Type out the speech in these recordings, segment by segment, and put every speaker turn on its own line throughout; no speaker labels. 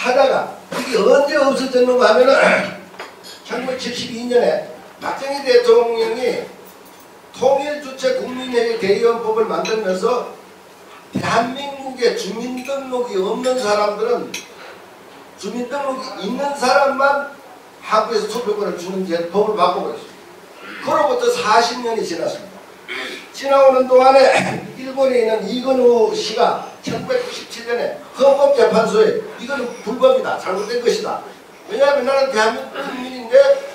하다가 이게 언제 없어졌는가 하면은 1972년에 박정희 대통령이 통일주체 국민회의 대의원법을 만들면서 대한민국에 주민등록이 없는 사람들은 주민등록이 있는 사람만 한국에서 투표권을 주는 법을 바꿔버렸습니다. 그로부터 40년이 지났습니다. 지나오는 동안에 일본에 있는 이건우 씨가 1997년에 헌법재판소에 이거는 불법이다, 잘못된 것이다. 왜냐하면 나는 대한민국 국민인데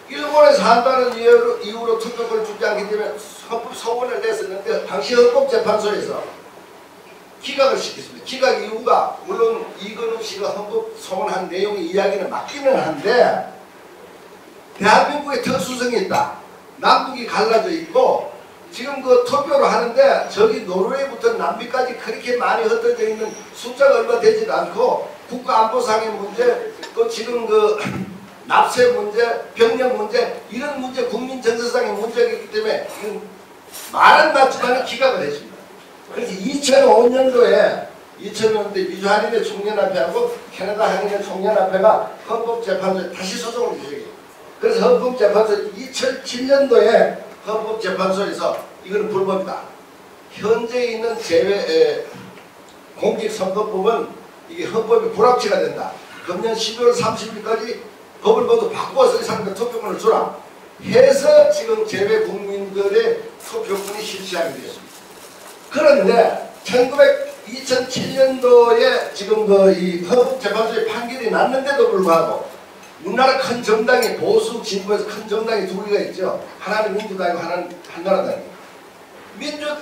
일본에서 한다는 이유로 투표권을 주지 않기 때문에 헌법 소원을 냈었는데 당시 헌법재판소에서 기각을 시켰습니다. 기각 이유가 물론 이건우 씨가 헌법 소원한 내용의 이야기는 맞기는 한데 대한민국에 특수성이 있다. 남북이 갈라져 있고 지금 그 투표를 하는데 저기 노르웨이부터 남미까지 그렇게 많이 흩어져 있는 숫자가 얼마 되지도 않고 국가안보상의 문제, 또 지금 그 납세 문제, 병력 문제 이런 문제 국민 정서상의 문제가 있기 때문에 말은 맞지만 기각을 했습니다. 그래서 2005년도에 미주한인의 총연합회하고 캐나다 한인의 총연합회가 헌법재판소에 다시 소송을 제기해요. 그래서 헌법재판소 2007년도에 헌법재판소에서 이거는 불법이다. 현재 있는 공직선거법은 이게 헌법이 불합치가 된다. 금년 12월 30일까지 법을 모두 바꿔서 이 사람들 투표권을 주라 해서 지금 재외 국민들의 투표권이 실시하게 되었습니다. 그런데 2007년도에 지금 이 헌법재판소의 판결이 났는데도 불구하고 우리나라 큰 정당이 보수 진보에서 큰 정당이 두 개가 있죠. 하나는 민주당이고 하나는 한나라당이고.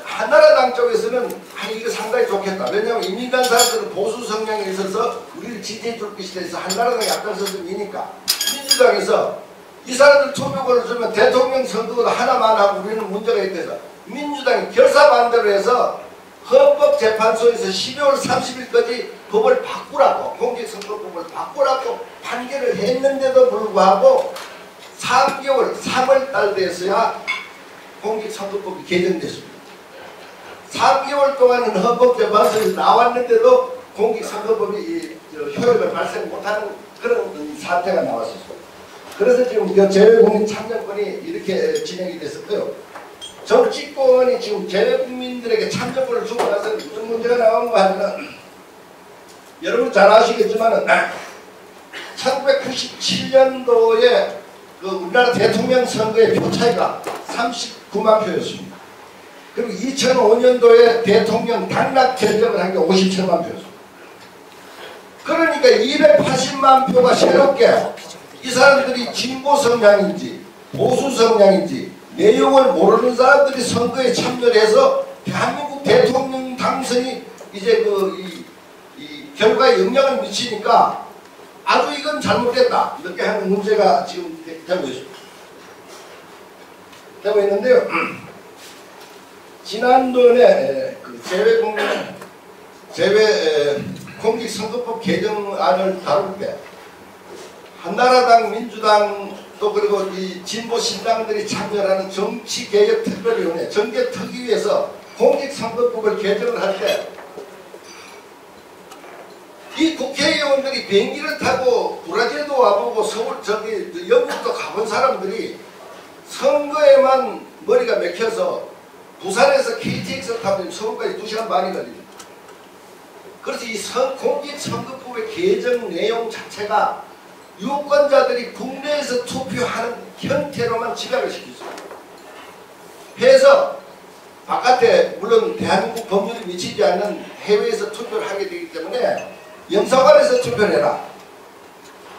한나라당 쪽에서는 이거 상당히 좋겠다. 왜냐하면 이민간 사람들은 보수 성향이 있어서 우리를 지지해 줄 것이다 해서 한나라당이 앞장서서 미니까 민주당에서 이 사람들 투표권을 주면 대통령 선거도 하나만 하고 우리는 문제가 있대서 민주당이 결사반대로 해서 헌법재판소에서 12월 30일까지 법을 바꾸라고 공직선거법을 바꾸라고 판결을 했는데도 불구하고 3개월 3월달 돼서야 공직선거법이 개정됐습니다. 3개월 동안은 헌법재판소에서 나왔는데도 공직선거법이 효력을 발생 못하는 그런 사태가 나왔었습니다. 그래서 지금 재외국민 참정권이 이렇게 진행이 됐었고요. 정치권이 지금 재외국민들에게 참정권을 주고 나서 무슨 문제가 나온가 하면 여러분 잘 아시겠지만은 1997년도에 그 우리나라 대통령 선거의 표 차이가 39만 표였습니다. 그리고 2005년도에 대통령 당락 결정을 한 게 57만 표였습니다. 그러니까 280만 표가 새롭게 이 사람들이 진보 성향인지 보수 성향인지 내용을 모르는 사람들이 선거에 참여를 해서 대한민국 대통령 당선이 이제 이 결과에 영향을 미치니까 아주 이건 잘못됐다 이렇게 하는 문제가 지금 되고 있습니다. 되고 있는데요. 지난번에 그 재외 공직선거법 개정안을 다룰 때 한나라당, 민주당 또 그리고 이 진보 신당들이 참여하는 정치개혁특별위원회 정개특위에서 공직선거법을 개정을 할 때 이 국회의원들이 비행기를 타고 브라질도 와보고 서울 영국도 가본 사람들이 선거에만 머리가 맥혀서 부산에서 KTX 타면 서울까지 2시간 반이 걸립니다. 그래서 이 공직선거법의 개정 내용 자체가 유권자들이 국내에서 투표하는 형태로만 집약을 시켰습니다. 해서 바깥에 물론 대한민국 법률이 미치지 않는 해외에서 투표를 하게 되기 때문에 영사관에서 투표를 해라.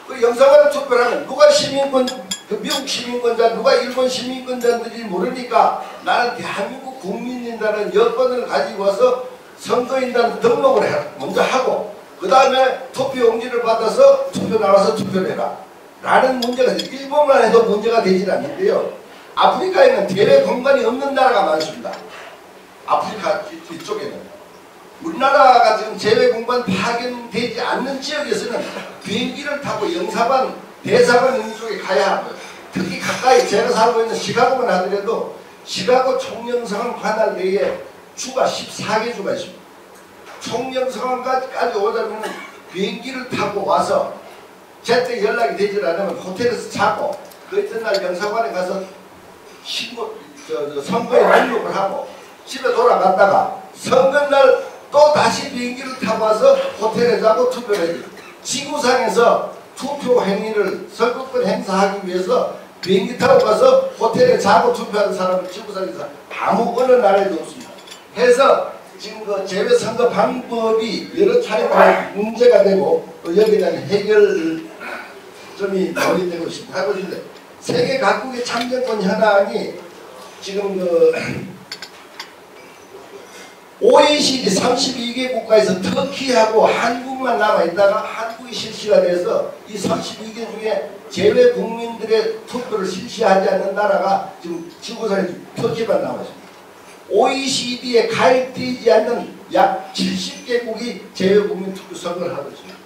그 영사관에서 투표를 하면 누가 시민권, 그 미국 시민권자, 누가 일본 시민권자인지 모르니까 나는 대한민국 국민이라는 여권을 가지고 와서 선거인단 등록을 먼저 하고 그 다음에 투표용지를 받아서 투표 나와서 투표를 해라 라는 문제가 있어요. 일본만 해도 문제가 되질 않는데요. 아프리카에는 대외 공간이 없는 나라가 많습니다. 아프리카 이쪽에는 우리나라가 지금 제외 공간 파견되지 않는 지역에서는 비행기를 타고 영사관, 대사관 있는 쪽에 가야 하고요. 특히 가까이 제가 살고 있는 시카고만 하더라도 시카고 총영사관 관할 내에 주가 14개 주가 있습니다. 총영사관까지 오자면 비행기를 타고 와서 제때 연락이 되질 않으면 호텔에서 자고 그 이튿날 영사관에 가서 선거에 등록을 하고 집에 돌아갔다가 선거날 또 다시 비행기를 타고 와서 호텔에 자고 투표를 해요. 지구상에서 투표 행위를 선거권 행사하기 위해서 비행기 타고 가서 호텔에 자고 투표하는 사람은 지구상에서 아무 어느 나라에도 없습니다. 해서 지금 그 재외선거 방법이 여러 차례 문제가 되고 또 여기에 대한 해결점이 논의되고 있습니다. 하고있는데 세계 각국의 참정권 현황이 지금 그 OECD 32개 국가에서 터키하고 한국만 남아있다가 한국이 실시가 돼서 이 32개 중에 제외 국민들의 투표를 실시하지 않는 나라가 지금 지구상에 터키만 남아있습니다. OECD에 가입되지 않는 약 70개국이 제외 국민 투표 선거를 하고 있습니다.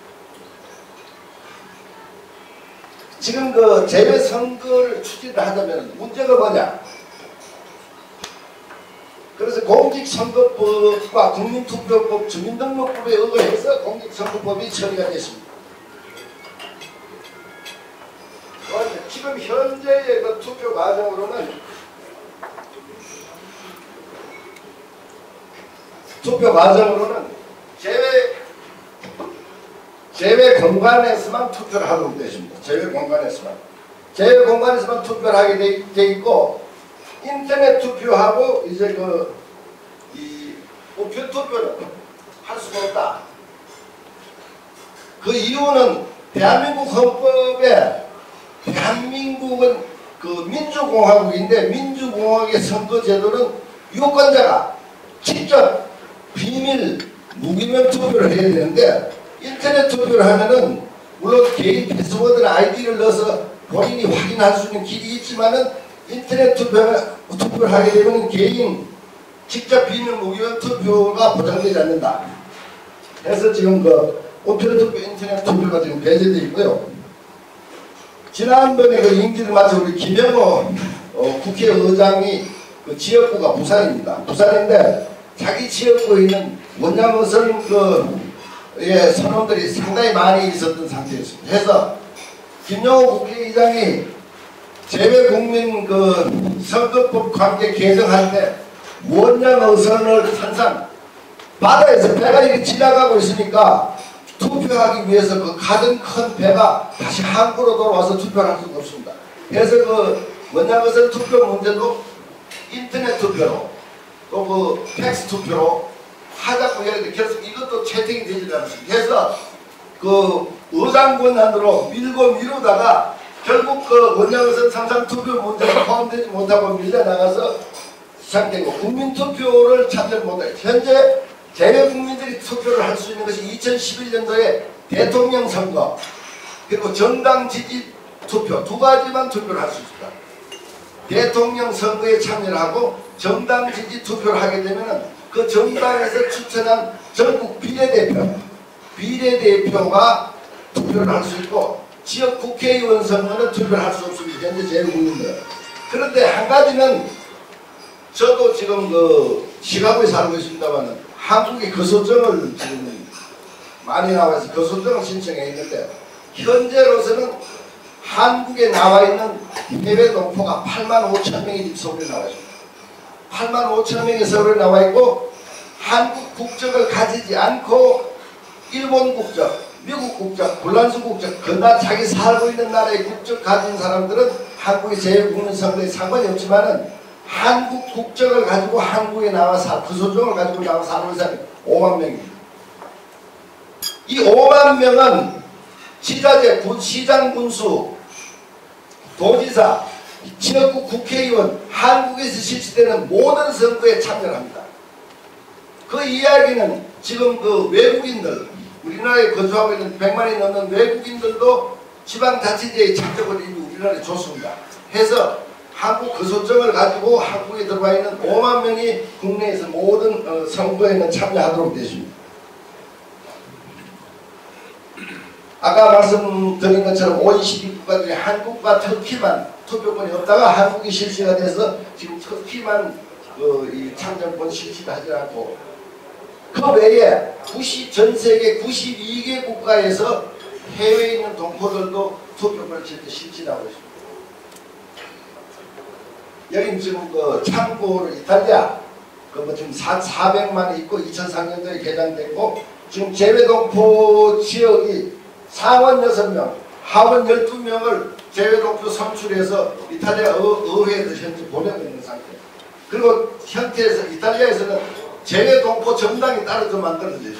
지금 그 제외 선거를 추진하자면 문제가 뭐냐? 그래서 공직선거법과 국민투표법, 주민등록법에 의거해서 공직선거법이 처리가 됐습니다. 지금 현재의 그 투표 과정으로는 제외 공간에서만 투표를 하도록 되어 있습니다. 제외 공간에서만 투표를 하게 돼 있고, 인터넷 투표하고 이제 이 우편 투표는 할 수가 없다. 그 이유는 대한민국 헌법에 대한민국은 그 민주공화국인데 민주공화국의 선거제도는 유권자가 직접 비밀 무기명 투표를 해야 되는데 인터넷 투표를 하면은 물론 개인 패스워드나 아이디를 넣어서 본인이 확인할 수 있는 길이 있지만은 인터넷 투표를 하게 되면 개인 직접 비밀 무기명 투표가 보장되지 않는다. 그래서 지금 그 우편 투표, 인터넷 투표가 지금 배제되어 있고요. 지난번에 그 임기를 마친 우리 김영호 국회의장이 그 지역구가 부산입니다. 부산인데 자기 지역구에 있는 원양어선 선원들이 상당히 많이 있었던 상태였습니다. 그래서 김영호 국회의장이 제외국민 선거법 관계 개정할 때 원양어선을 항상 바다에서 배가 이렇게 지나가고 있으니까 투표하기 위해서 그 가장 큰 배가 다시 항구로 돌아와서 투표를 할 수가 없습니다. 그래서 그 원양어선 투표 문제도 인터넷 투표로 또 그 팩스 투표로 하자고 했는데 계속 이것도 채택이 되지 않았습니다. 그래서 그 의장 권한으로 밀고 미루다가 결국 그 원양어선 상상 투표 문제가 포함되지 못하고 밀려나가서 시작되고 국민투표를 참여를 못해요. 현재 제외 국민들이 투표를 할 수 있는 것이 2011년도에 대통령 선거 그리고 정당 지지 투표 두 가지만 투표를 할 수 있습니다. 대통령 선거에 참여를 하고 정당 지지 투표를 하게 되면 그 정당에서 추천한 전국 비례대표가 투표를 할 수 있고 지역 국회의원 선거는 투표를 할 수 없습니다. 현재 제외 국민들. 그런데 한 가지는 저도 지금 그 시카고에 살고 있습니다만 한국의 거소증을 지금 많이 나와서 거소증을 신청해 있는데 현재로서는 한국에 나와 있는 해외 동포가 85,000명이 서울에 나와 있습니다. 85,000명이 서울에 나와 있고 한국 국적을 가지지 않고 일본 국적, 미국 국적, 불란스 국적, 그나 자기 살고 있는 나라의 국적 가진 사람들은 한국의 제외국민선거에 상관이 없지만은 한국 국적을 가지고 한국에 나와 거소증을 가지고 나와 사는 사람이 5만 명입니다. 이 5만 명은 지자체, 시장 군수, 도지사, 지역구 국회의원, 한국에서 실시되는 모든 선거에 참여를 합니다. 그 이야기는 지금 그 외국인들, 우리나라에 거주하고 있는 100만이 넘는 외국인들도 지방자치제에 참여를 우리나라에 줬습니다. 해서 한국 거소증을 가지고 한국에 들어와 있는 5만 명이 국내에서 모든 선거에는 참여하도록 되십니다. 아까 말씀드린 것처럼 OECD 국가 중에 한국과 터키만 투표권이 없다가 한국이 실시가 돼서 지금 터키만 이 참정권 실시를 하지 않고 그 외에 전 세계 92개 국가에서 해외에 있는 동포들도 투표권을 절대 실시하고 있습니다. 여기는 지금 그 참고로 이탈리아 그 지금 400만이 있고 2003년도에 개장됐고 지금 재외동포 지역이 상원 6명, 하원 12명을 재외동포 선출해서 이탈리아 의회에서 현재 보내고 있는 상태. 그리고 현재에서 이탈리아에서는 재외동포 정당이 따로 만들어져요.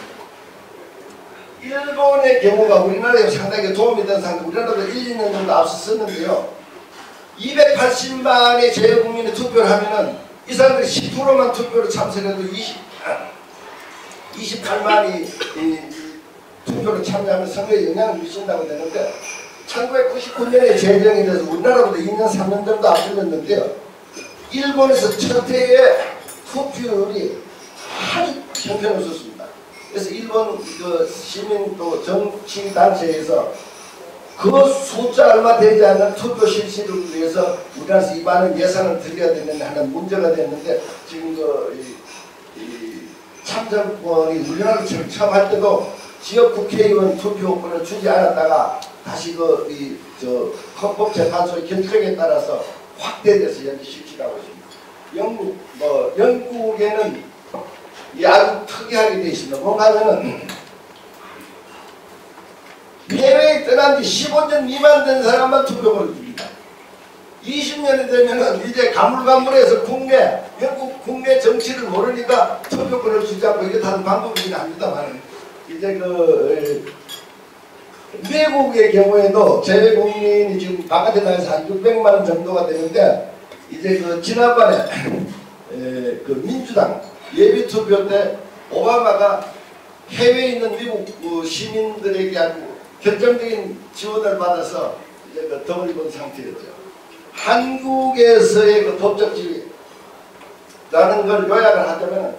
일본의 경우가 우리나라에 상당히 도움이 된 상태. 우리나라도 1, 2년 정도 앞섰는데요. 280만의 재외국민이 투표를 하면은 이 사람들이 10%만 투표로 참석해도 28만이 투표로 참여하면 선거에 영향을 미친다고 되는데 1999년에 제정이 돼서 우리나라보다 2년, 3년 정도 앞섰는데요. 일본에서 첫해의 투표율이 아주 형편없었습니다. 그래서 일본 그 시민 또 정치 단체에서 그 숫자 얼마 되지 않는 투표 실시를 위해서 우리나라에서 이 많은 예산을 들여야 되는 하는 문제가 됐는데 지금 이 참정권이 우리나라로 처음 할 때도 지역 국회의원 투표권을 주지 않았다가 다시 헌법재판소의 결정에 따라서 확대돼서 현재 실시하고 있습니다. 영국에는 아주 특이하게 되어 있습니다. 뭔가 하면은 해외에 떠난 지 15년 미만 된 사람만 투표권을 줍니다. 20년이 되면은 이제 가물가물해서 영국 국내 정치를 모르니까 투표권을 주지 않고 이게 다른 방법이긴 합니다만 이제 미국의 경우에도 재외국민이 지금 바깥에 나가서 한 600만 원 정도가 되는데 이제 지난번에 민주당 예비투표 때 오바마가 해외에 있는 미국 시민들에게 아주 결정적인 지원을 받아서 이제 덕을 입은 상태였죠. 한국에서의 법적 지위라는 걸 요약을 하자면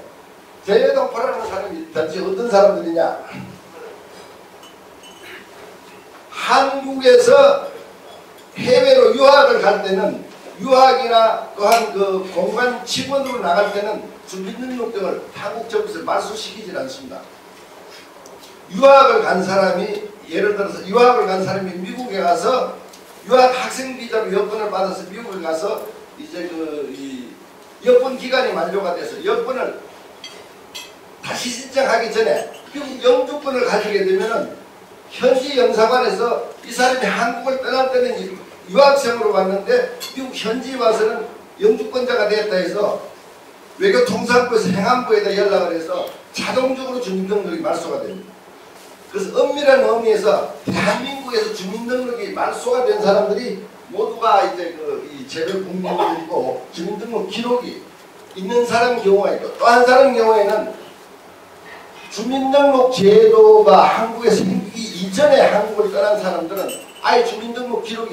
재외동포라는 사람이 단지 어떤 사람들이냐? 한국에서 해외로 유학을 갈 때는 유학이나 또한 공간 직원으로 나갈 때는 주민등록증을 한국 정부에서 말소시키질 않습니다. 유학을 간 사람이 예를 들어서 유학을 간 사람이 미국에 가서 유학 학생 비자로 여권을 받아서 미국에 가서 이제 이 여권 기간이 만료가 돼서 여권을 다시 신청하기 전에 미국 영주권을 가지게 되면은 현지 영사관에서 이 사람이 한국을 떠날 때는 유학생으로 왔는데 미국 현지에 와서는 영주권자가 되었다 해서 외교통상부에서 행안부에다 연락을 해서 자동적으로 주민등록이 말소가 됩니다. 그래서 엄밀한 의미에서 대한민국에서 주민등록이 말소가 된 사람들이 모두가 이제 이 재외국민들이고 주민등록 기록이 있는 사람 경우가 있고 또 한 사람 경우에는 주민등록 제도가 한국에 생기기 이전에 한국을 떠난 사람들은 아예 주민등록 기록이